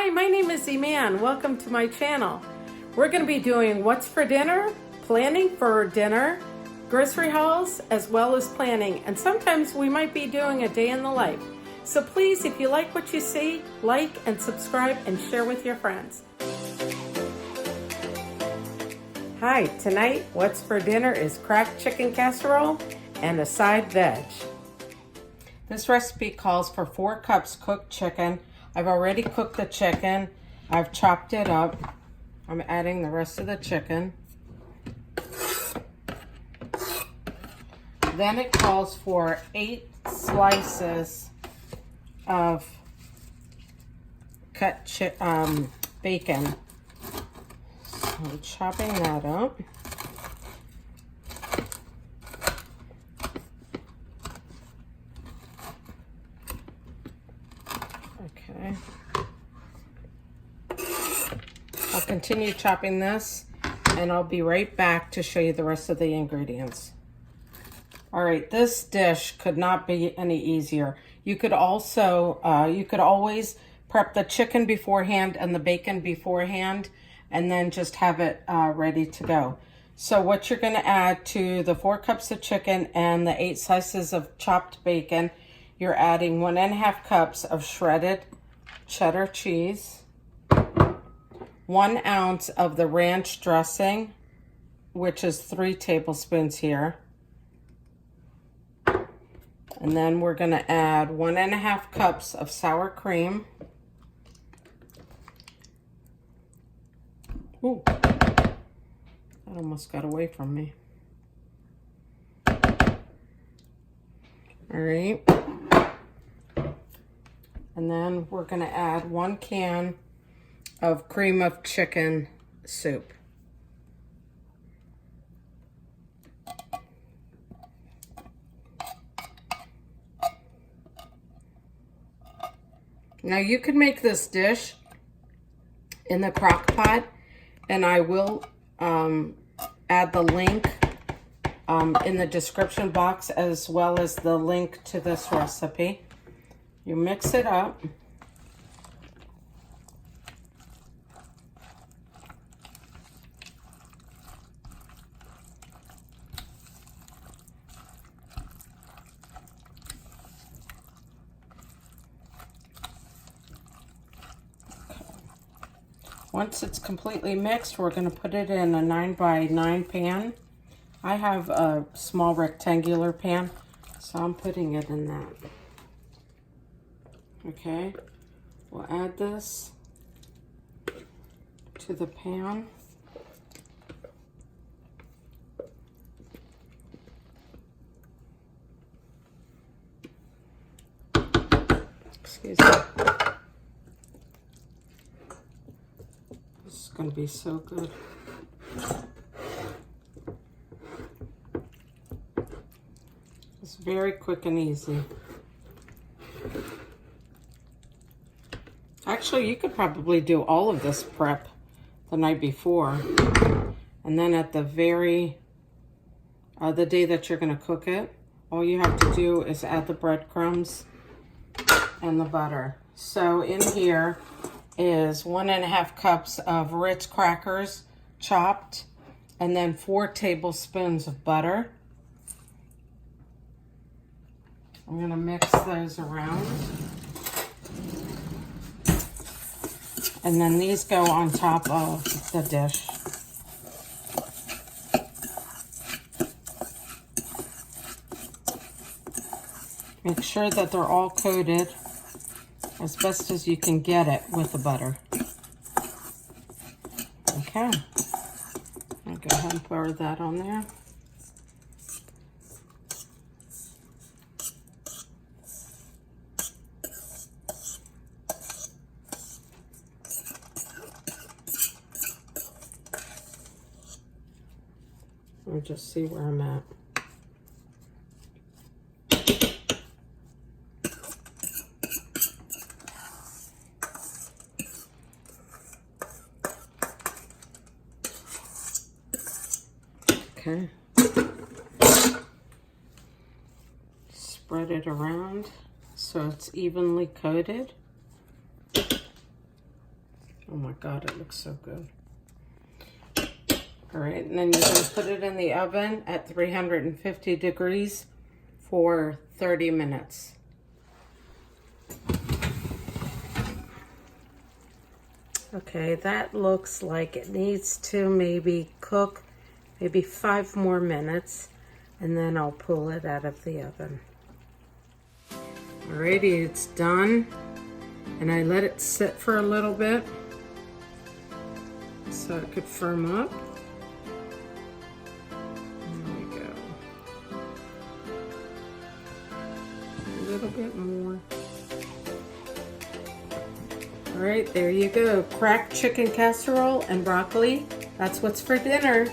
Hi, my name is Iman. Welcome to my channel. We're going to be doing what's for dinner, planning for dinner, grocery hauls, as well as planning. And sometimes we might be doing a day in the life. So please, if you like what you see, like and subscribe and share with your friends. Hi, tonight what's for dinner is cracked chicken casserole and a side veg. This recipe calls for 4 cups cooked chicken. I've already cooked the chicken. I've chopped it up. I'm adding the rest of the chicken. Then it calls for 8 slices of cut bacon. So I'm chopping that up. Okay. I'll continue chopping this and I'll be right back to show you the rest of the ingredients. All right, this dish could not be any easier. You could also, you could always prep the chicken beforehand and the bacon beforehand and then just have it ready to go. So what you're gonna add to the 4 cups of chicken and the 8 slices of chopped bacon, you're adding 1.5 cups of shredded cheddar cheese, 1 ounce of the ranch dressing, which is 3 tablespoons here. And then we're gonna add 1.5 cups of sour cream. Ooh, that almost got away from me. All right. And then we're gonna add 1 can of cream of chicken soup. Now you could make this dish in the crock pot, and I will add the link in the description box as well as the link to this recipe. You mix it up. Once it's completely mixed, we're going to put it in a 9x9 pan. I have a small rectangular pan, so I'm putting it in that. Okay, we'll add this to the pan. Excuse me. This is going to be so good. It's very quick and easy. Actually, you could probably do all of this prep the night before. And then at the the day that you're going to cook it, all you have to do is add the breadcrumbs and the butter. So in here is 1.5 cups of Ritz crackers chopped, and then 4 tablespoons of butter. I'm going to mix those around. And then these go on top of the dish. Make sure that they're all coated as best as you can get it with the butter. Okay. I'll go ahead and pour that on there. I'll just see where I'm at. Okay. Spread it around so it's evenly coated. Oh my God, it looks so good. All right, and then you're gonna put it in the oven at 350 degrees for 30 minutes. Okay, that looks like it needs to maybe cook maybe 5 more minutes, and then I'll pull it out of the oven. Alrighty, it's done, and I let it sit for a little bit so it could firm up. There we go. A little bit more. All right, there you go. Cracked chicken casserole and broccoli. That's what's for dinner.